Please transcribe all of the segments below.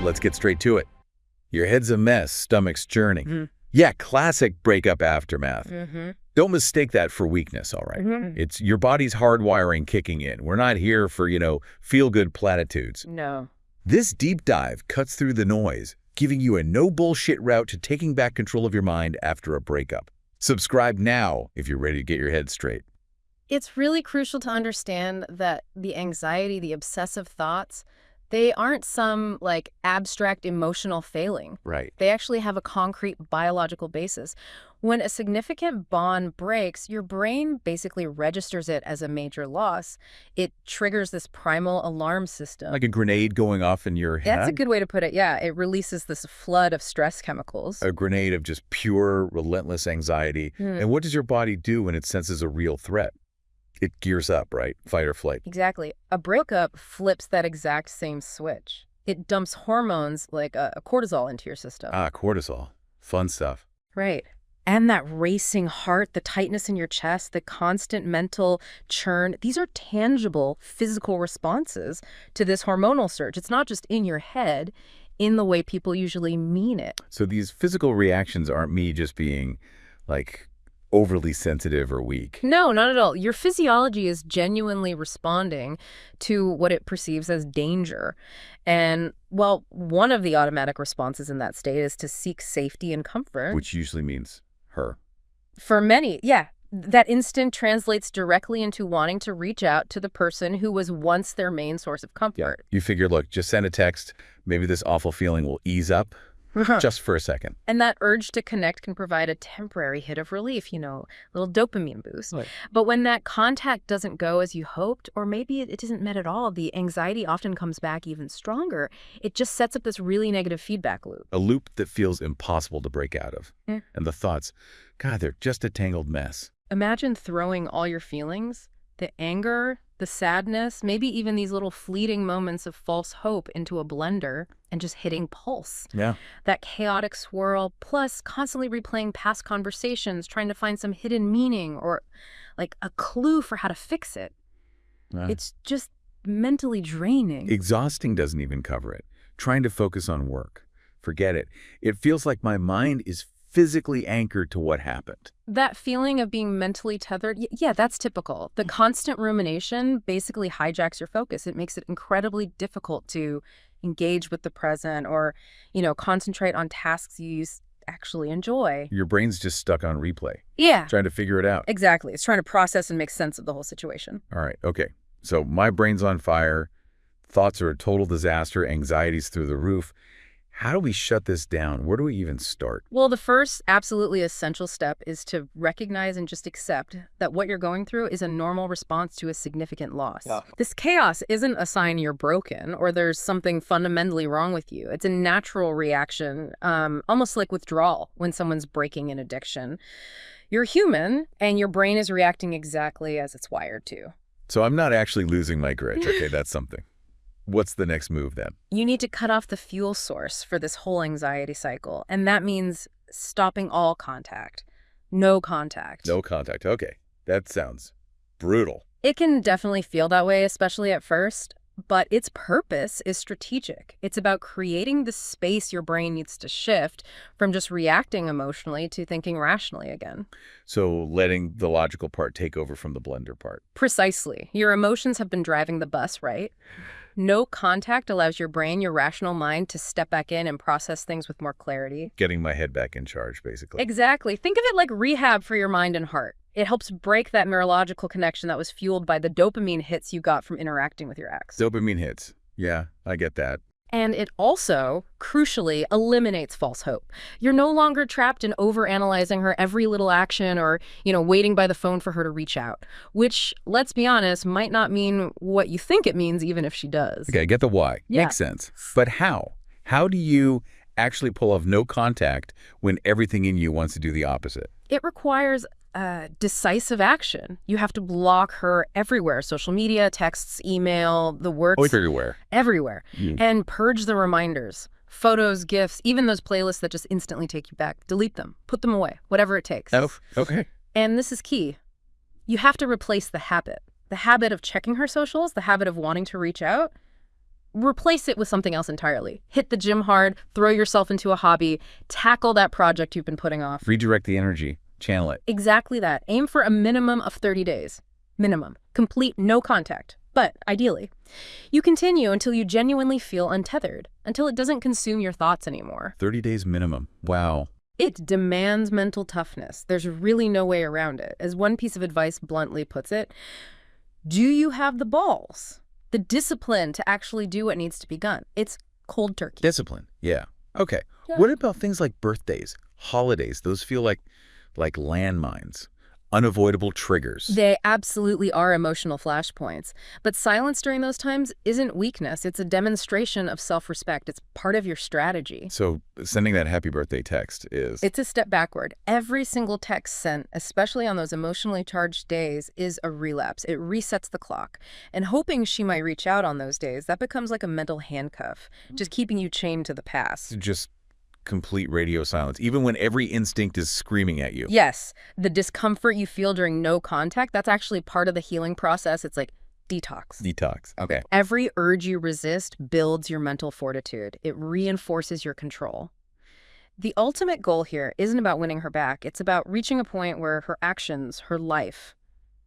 let's get straight to it. Your head's a mess, stomach's churning. Mm-hmm. Yeah, classic breakup aftermath. Mm-hmm. Don't mistake that for weakness, all right? Mm-hmm. It's your body's hardwiring kicking in. We're not here for, feel-good platitudes. No. This deep dive cuts through the noise, giving you a no-bullshit route to taking back control of your mind after a breakup. Subscribe now if you're ready to get your head straight. It's really crucial to understand that the anxiety, the obsessive thoughts, they aren't some, abstract emotional failing. Right. They actually have a concrete biological basis. When a significant bond breaks, your brain basically registers it as a major loss. It triggers this primal alarm system. Like a grenade going off in your head? That's a good way to put it, yeah. It releases this flood of stress chemicals. A grenade of just pure, relentless anxiety. And what does your body do when it senses a real threat? It gears up, right? Fight or flight. Exactly. A breakup flips that exact same switch. It dumps hormones like a cortisol into your system. Ah, cortisol. Fun stuff. Right. And that racing heart, the tightness in your chest, the constant mental churn, these are tangible physical responses to this hormonal surge. It's not just in your head, in the way people usually mean it. So these physical reactions aren't me just being, overly sensitive or weak. No, not at all. Your physiology is genuinely responding to what it perceives as danger. And, well, one of the automatic responses in that state is to seek safety and comfort. Which usually means her. For many, yeah. That instinct translates directly into wanting to reach out to the person who was once their main source of comfort. You figure, look, just send a text. Maybe this awful feeling will ease up. Just for a second. And that urge to connect can provide a temporary hit of relief, a little dopamine boost. Right. But when that contact doesn't go as you hoped, or maybe it isn't met at all, the anxiety often comes back even stronger. It just sets up this really negative feedback loop. A loop that feels impossible to break out of. Yeah. And the thoughts, God, they're just a tangled mess. Imagine throwing all your feelings, the anger, the sadness, maybe even these little fleeting moments of false hope into a blender and just hitting pulse. Yeah. That chaotic swirl, plus constantly replaying past conversations, trying to find some hidden meaning or a clue for how to fix it. It's just mentally draining. Exhausting doesn't even cover it. Trying to focus on work. Forget it. It feels like my mind is physically anchored to what happened. That feeling of being mentally tethered, yeah, that's typical. The constant rumination basically hijacks your focus. It makes it incredibly difficult to engage with the present or, concentrate on tasks you actually enjoy. Your brain's just stuck on replay. Yeah. Trying to figure it out. Exactly. It's trying to process and make sense of the whole situation. All right. Okay. So my brain's on fire. Thoughts are a total disaster. Anxiety's through the roof. How do we shut this down? Where do we even start? Well, the first absolutely essential step is to recognize and just accept that what you're going through is a normal response to a significant loss. Yeah. This chaos isn't a sign you're broken or there's something fundamentally wrong with you. It's a natural reaction, almost like withdrawal when someone's breaking an addiction. You're human, and your brain is reacting exactly as it's wired to. So I'm not actually losing my grit. Okay, that's something. What's the next move then? You need to cut off the fuel source for this whole anxiety cycle. And that means stopping all contact. No contact. No contact. Okay. That sounds brutal. It can definitely feel that way, especially at first. But its purpose is strategic. It's about creating the space your brain needs to shift from just reacting emotionally to thinking rationally again. So letting the logical part take over from the blender part. Precisely. Your emotions have been driving the bus, right? No contact allows your brain, your rational mind, to step back in and process things with more clarity. Getting my head back in charge, basically. Exactly. Think of it like rehab for your mind and heart. It helps break that neurological connection that was fueled by the dopamine hits you got from interacting with your ex. Dopamine hits. Yeah, I get that. And it also, crucially, eliminates false hope. You're no longer trapped in overanalyzing her every little action or, waiting by the phone for her to reach out, which, let's be honest, might not mean what you think it means, even if she does. Okay, I get the why. Yeah. Makes sense. But how? How do you actually pull off no contact when everything in you wants to do the opposite? It requires decisive action. You have to block her everywhere. Social media, texts, email, the works. Oh, everywhere. Everywhere. And purge the reminders. Photos, gifts, even those playlists that just instantly take you back. Delete them. Put them away. Whatever it takes. Oh, okay. And this is key. You have to replace the habit. The habit of checking her socials, the habit of wanting to reach out, replace it with something else entirely. Hit the gym hard, throw yourself into a hobby, tackle that project you've been putting off. Redirect the energy, channel it. Exactly that. Aim for a minimum of 30 days. Minimum. Complete no contact. But ideally, you continue until you genuinely feel untethered, until it doesn't consume your thoughts anymore. 30 days minimum. Wow. It demands mental toughness. There's really no way around it. As one piece of advice bluntly puts it, do you have the balls, the discipline to actually do what needs to be done? It's cold turkey. Discipline. Yeah. Okay. Yeah. What about things like birthdays, holidays? Those feel like landmines, unavoidable triggers. They absolutely are emotional flashpoints. But silence during those times isn't weakness. It's a demonstration of self-respect. It's part of your strategy. So sending that happy birthday text is... It's a step backward. Every single text sent, especially on those emotionally charged days, is a relapse. It resets the clock. And hoping she might reach out on those days, that becomes like a mental handcuff, just keeping you chained to the past. Just complete radio silence, even when every instinct is screaming at you. Yes, the discomfort you feel during no contact, that's actually part of the healing process. It's like detox. Detox. Okay. Every urge you resist builds your mental fortitude. It reinforces your control. The ultimate goal here isn't about winning her back. It's about reaching a point where her actions, her life,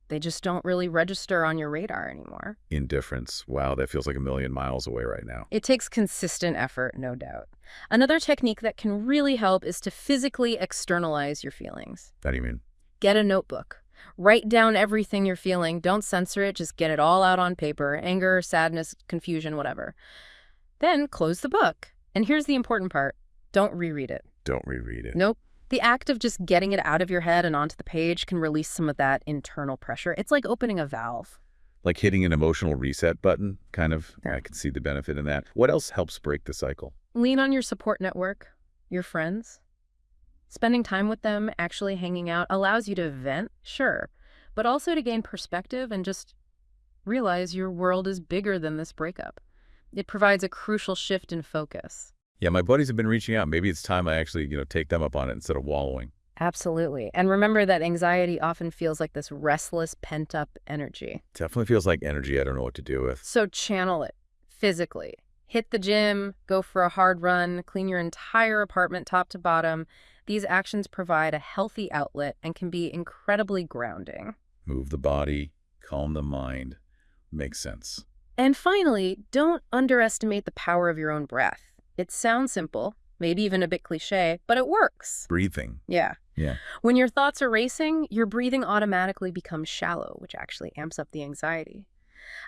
they just don't really register on your radar anymore. Indifference. Wow, that feels like a million miles away right now. It takes consistent effort, no doubt. Another technique that can really help is to physically externalize your feelings. What do you mean? Get a notebook. Write down everything you're feeling. Don't censor it. Just get it all out on paper. Anger, sadness, confusion, whatever. Then close the book. And here's the important part. Don't reread it. Don't reread it. Nope. The act of just getting it out of your head and onto the page can release some of that internal pressure. It's like opening a valve. Like hitting an emotional reset button, kind of. Yeah. I can see the benefit in that. What else helps break the cycle? Lean on your support network, your friends. Spending time with them, actually hanging out, allows you to vent, sure, but also to gain perspective and just realize your world is bigger than this breakup. It provides a crucial shift in focus. Yeah, my buddies have been reaching out. Maybe it's time I actually, take them up on it instead of wallowing. Absolutely. And remember that anxiety often feels like this restless, pent-up energy. Definitely feels like energy I don't know what to do with. So channel it physically. Hit the gym, go for a hard run, clean your entire apartment top to bottom. These actions provide a healthy outlet and can be incredibly grounding. Move the body, calm the mind. Makes sense. And finally, don't underestimate the power of your own breath. It sounds simple, maybe even a bit cliche, but it works. Breathing. Yeah. Yeah. When your thoughts are racing, your breathing automatically becomes shallow, which actually amps up the anxiety.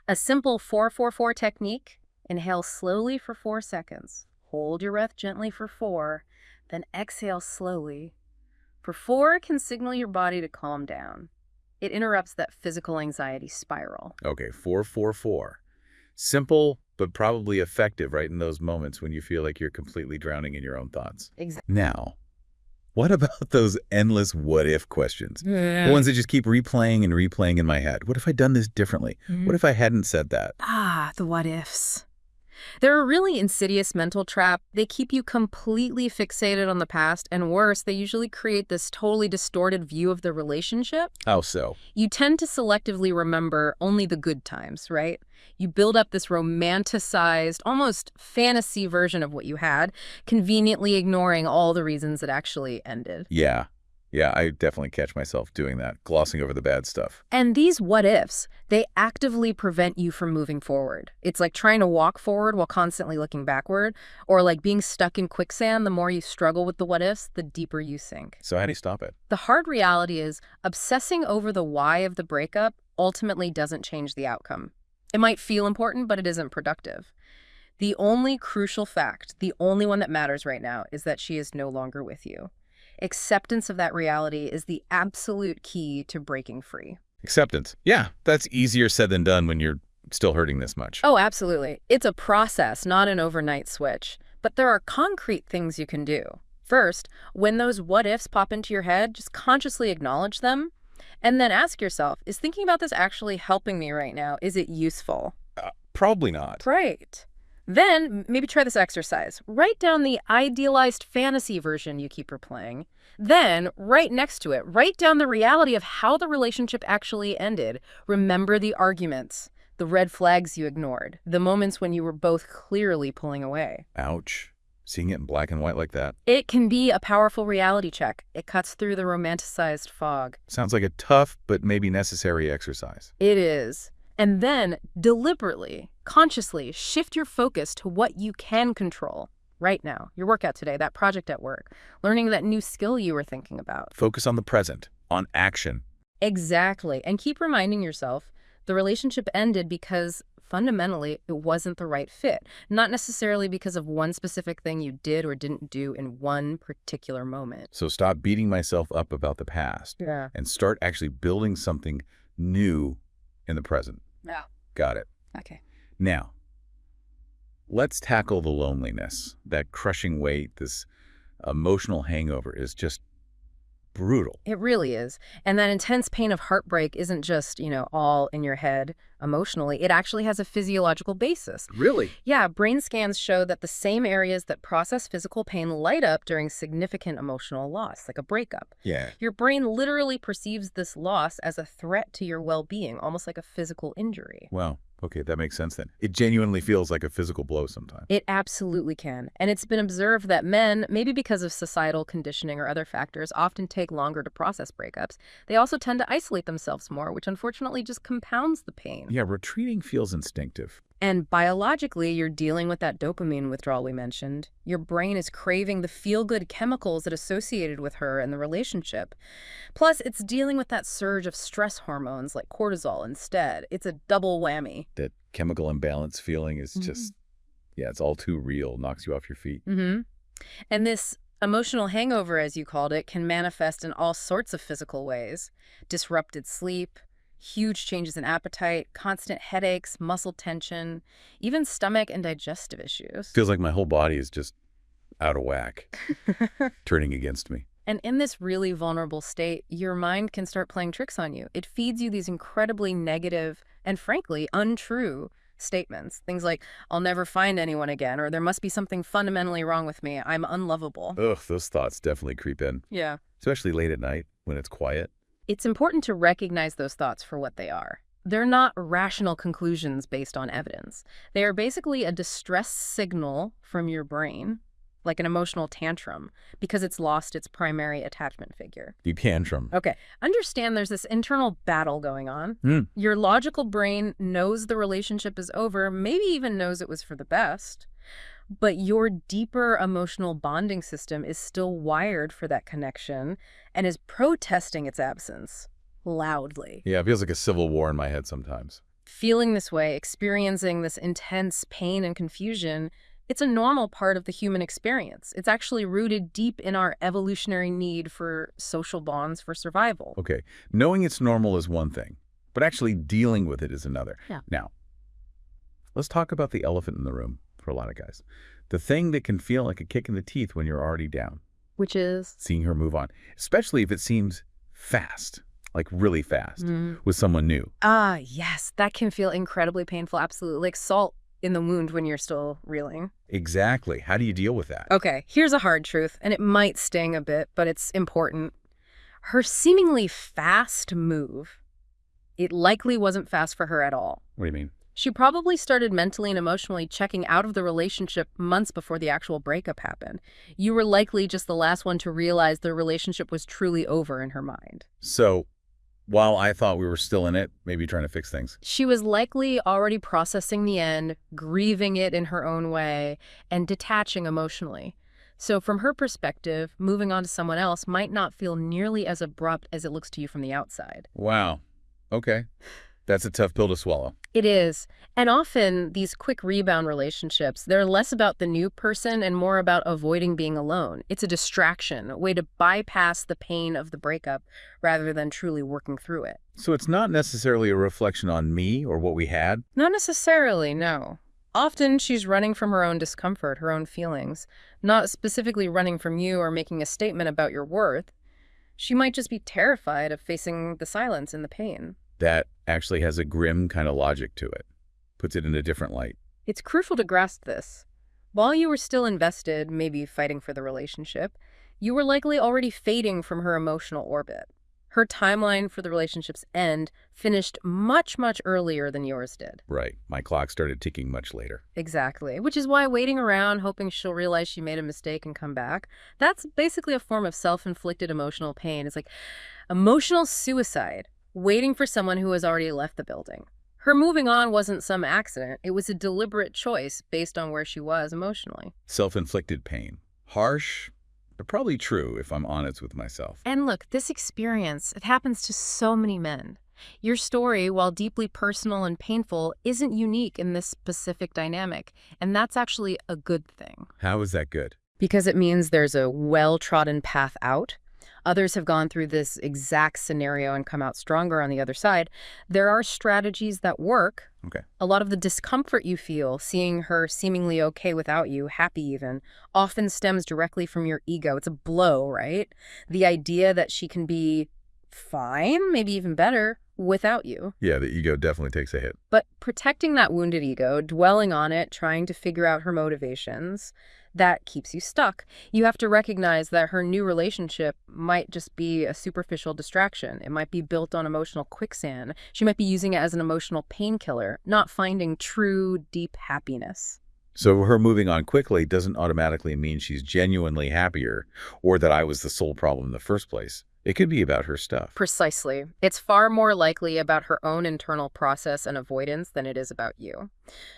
A simple 4-4-4 technique: inhale slowly for 4 seconds, hold your breath gently for 4, then exhale slowly. For 4 can signal your body to calm down. It interrupts that physical anxiety spiral. Okay, 4-4-4. Simple, but probably effective right in those moments when you feel like you're completely drowning in your own thoughts. Exactly. Now, what about those endless what-if questions? The ones that just keep replaying and replaying in my head. What if I'd done this differently? What if I hadn't said that? The what ifs. They're a really insidious mental trap. They keep you completely fixated on the past, and worse, they usually create this totally distorted view of the relationship. How so? You tend to selectively remember only the good times, right? You build up this romanticized, almost fantasy version of what you had, conveniently ignoring all the reasons it actually ended. Yeah. Yeah, I definitely catch myself doing that, glossing over the bad stuff. And these what-ifs, they actively prevent you from moving forward. It's like trying to walk forward while constantly looking backward, or like being stuck in quicksand. The more you struggle with the what-ifs, the deeper you sink. So how do you stop it? The hard reality is obsessing over the why of the breakup ultimately doesn't change the outcome. It might feel important, but it isn't productive. The only crucial fact, the only one that matters right now, is that she is no longer with you. Acceptance of that reality is the absolute key to breaking free. Acceptance. Yeah, that's easier said than done when you're still hurting this much. Oh, absolutely. It's a process, not an overnight switch. But there are concrete things you can do. First, when those what-ifs pop into your head, just consciously acknowledge them. And then ask yourself, is thinking about this actually helping me right now? Is it useful? Probably not. Right. Then maybe try this exercise. Write down the idealized fantasy version you keep replaying. Then, right next to it, write down the reality of how the relationship actually ended. Remember the arguments, the red flags you ignored, the moments when you were both clearly pulling away. Ouch. Seeing it in black and white like that. It can be a powerful reality check. It cuts through the romanticized fog. Sounds like a tough but maybe necessary exercise. It is. And then, deliberately, consciously, shift your focus to what you can control right now. Your workout today, that project at work, learning that new skill you were thinking about. Focus on the present, on action. Exactly. And keep reminding yourself the relationship ended because fundamentally it wasn't the right fit, not necessarily because of one specific thing you did or didn't do in one particular moment. So stop beating myself up about the past and start actually building something new in the present. Yeah. Got it. Okay. Now, let's tackle the loneliness. That crushing weight, this emotional hangover is just brutal. It really is. And that intense pain of heartbreak isn't just, all in your head emotionally. It actually has a physiological basis. Really? Yeah, brain scans show that the same areas that process physical pain light up during significant emotional loss, like a breakup. Yeah. Your brain literally perceives this loss as a threat to your well-being, almost like a physical injury. Wow. Okay, that makes sense then. It genuinely feels like a physical blow sometimes. It absolutely can. And it's been observed that men, maybe because of societal conditioning or other factors, often take longer to process breakups. They also tend to isolate themselves more, which unfortunately just compounds the pain. Yeah, retreating feels instinctive. And biologically, you're dealing with that dopamine withdrawal we mentioned. Your brain is craving the feel-good chemicals that associated with her and the relationship. Plus, it's dealing with that surge of stress hormones like cortisol instead. It's a double whammy. That chemical imbalance feeling is just, it's all too real, knocks you off your feet. And this emotional hangover, as you called it, can manifest in all sorts of physical ways. Disrupted sleep, huge changes in appetite, constant headaches, muscle tension, even stomach and digestive issues. Feels like my whole body is just out of whack, turning against me. And in this really vulnerable state, your mind can start playing tricks on you. It feeds you these incredibly negative and frankly untrue statements. Things like, I'll never find anyone again, or there must be something fundamentally wrong with me. I'm unlovable. Ugh, those thoughts definitely creep in. Yeah. Especially late at night when it's quiet. It's important to recognize those thoughts for what they are. They're not rational conclusions based on evidence. They are basically a distress signal from your brain, like an emotional tantrum, because it's lost its primary attachment figure. You tantrum. Okay. Understand there's this internal battle going on. Your logical brain knows the relationship is over, maybe even knows it was for the best. But your deeper emotional bonding system is still wired for that connection and is protesting its absence loudly. Yeah, it feels like a civil war in my head sometimes. Feeling this way, experiencing this intense pain and confusion, it's a normal part of the human experience. It's actually rooted deep in our evolutionary need for social bonds for survival. Okay, knowing it's normal is one thing, but actually dealing with it is another. Yeah. Now, let's talk about the elephant in the room for a lot of guys. The thing that can feel like a kick in the teeth when you're already down. Which is? Seeing her move on, especially if it seems fast, like really fast, with someone new. Ah, yes, that can feel incredibly painful, absolutely. Like salt in the wound when you're still reeling. Exactly. How do you deal with that? Okay, here's a hard truth, and it might sting a bit, but it's important. Her seemingly fast move, it likely wasn't fast for her at all. What do you mean? She probably started mentally and emotionally checking out of the relationship months before the actual breakup happened. You were likely just the last one to realize the relationship was truly over in her mind. So, while I thought we were still in it, maybe trying to fix things. She was likely already processing the end, grieving it in her own way, and detaching emotionally. So from her perspective, moving on to someone else might not feel nearly as abrupt as it looks to you from the outside. Wow. Okay. That's a tough pill to swallow. It is. And often these quick rebound relationships, they're less about the new person and more about avoiding being alone. It's a distraction, a way to bypass the pain of the breakup rather than truly working through it. So it's not necessarily a reflection on me or what we had? Not necessarily, no. Often she's running from her own discomfort, her own feelings, not specifically running from you or making a statement about your worth. She might just be terrified of facing the silence and the pain. That actually has a grim kind of logic to it. Puts it in a different light. It's crucial to grasp this. While you were still invested, maybe fighting for the relationship, you were likely already fading from her emotional orbit. Her timeline for the relationship's end finished much, much earlier than yours did. Right. My clock started ticking much later. Exactly. Which is why waiting around, hoping she'll realize she made a mistake and come back, that's basically a form of self-inflicted emotional pain. It's like emotional suicide, waiting for someone who has already left the building. Her moving on wasn't some accident. It was a deliberate choice based on where she was emotionally. Self-inflicted pain. Harsh, but probably true if I'm honest with myself. And look, this experience, it happens to so many men. Your story, while deeply personal and painful, isn't unique in this specific dynamic, and that's actually a good thing. How is that good? Because it means there's a well-trodden path out. Others have gone through this exact scenario and come out stronger on the other side. There are strategies that work. Okay. A lot of the discomfort you feel, seeing her seemingly okay without you, happy even, often stems directly from your ego. It's a blow, right? The idea that she can be fine, maybe even better, without you. Yeah, the ego definitely takes a hit. But protecting that wounded ego, dwelling on it, trying to figure out her motivations, that keeps you stuck. You have to recognize that her new relationship might just be a superficial distraction. It might be built on emotional quicksand. She might be using it as an emotional painkiller, not finding true, deep happiness. So her moving on quickly doesn't automatically mean she's genuinely happier or that I was the sole problem in the first place. It could be about her stuff. Precisely. It's far more likely about her own internal process and avoidance than it is about you.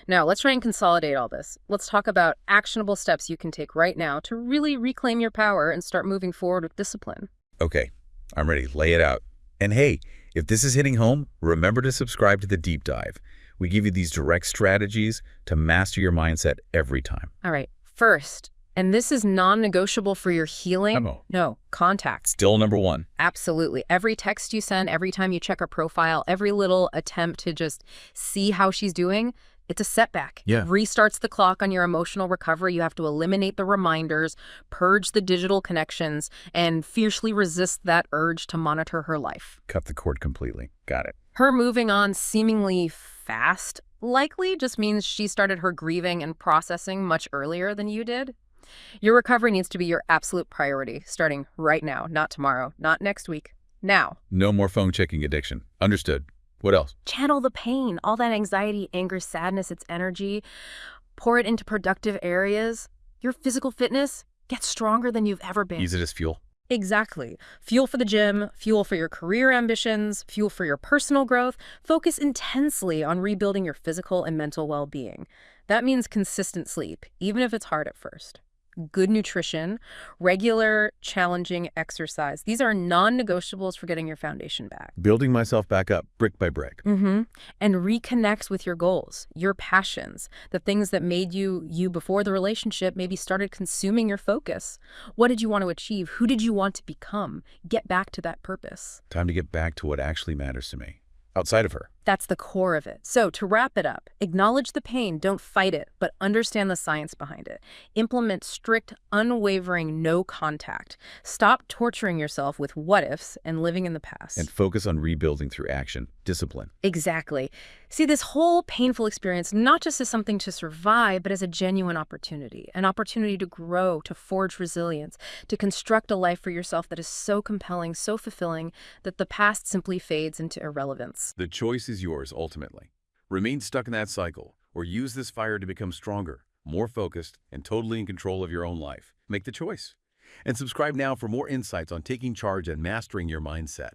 Now, let's try and consolidate all this. Let's talk about actionable steps you can take right now to really reclaim your power and start moving forward with discipline. Okay, I'm ready. Lay it out. And hey, if this is hitting home, remember to subscribe to the Deep Dive. We give you these direct strategies to master your mindset every time. All right. First, and this is non-negotiable for your healing. No, contact. Still number one. Absolutely. Every text you send, every time you check her profile, every little attempt to just see how she's doing, it's a setback. Yeah. Restarts the clock on your emotional recovery. You have to eliminate the reminders, purge the digital connections, and fiercely resist that urge to monitor her life. Cut the cord completely. Got it. Her moving on seemingly fast likely just means she started her grieving and processing much earlier than you did. Your recovery needs to be your absolute priority, starting right now, not tomorrow, not next week, now. No more phone checking addiction. Understood. What else? Channel the pain, all that anxiety, anger, sadness, its energy. Pour it into productive areas. Your physical fitness gets stronger than you've ever been. Use it as fuel. Exactly. Fuel for the gym, fuel for your career ambitions, fuel for your personal growth. Focus intensely on rebuilding your physical and mental well-being. That means consistent sleep, even if it's hard at first. Good nutrition, regular, challenging exercise. These are non-negotiables for getting your foundation back. Building myself back up brick by brick. And reconnect with your goals, your passions, the things that made you before the relationship maybe started consuming your focus. What did you want to achieve? Who did you want to become? Get back to that purpose. Time to get back to what actually matters to me, outside of her. That's the core of it. So to wrap it up, acknowledge the pain, don't fight it, but understand the science behind it. Implement strict, unwavering no contact. Stop torturing yourself with what-ifs and living in the past. And focus on rebuilding through action, discipline. Exactly. See this whole painful experience not just as something to survive, but as a genuine opportunity. An opportunity to grow, to forge resilience, to construct a life for yourself that is so compelling, so fulfilling, that the past simply fades into irrelevance. The choice is yours ultimately. Remain stuck in that cycle, or use this fire to become stronger, more focused, and totally in control of your own life. Make the choice. And subscribe now for more insights on taking charge and mastering your mindset.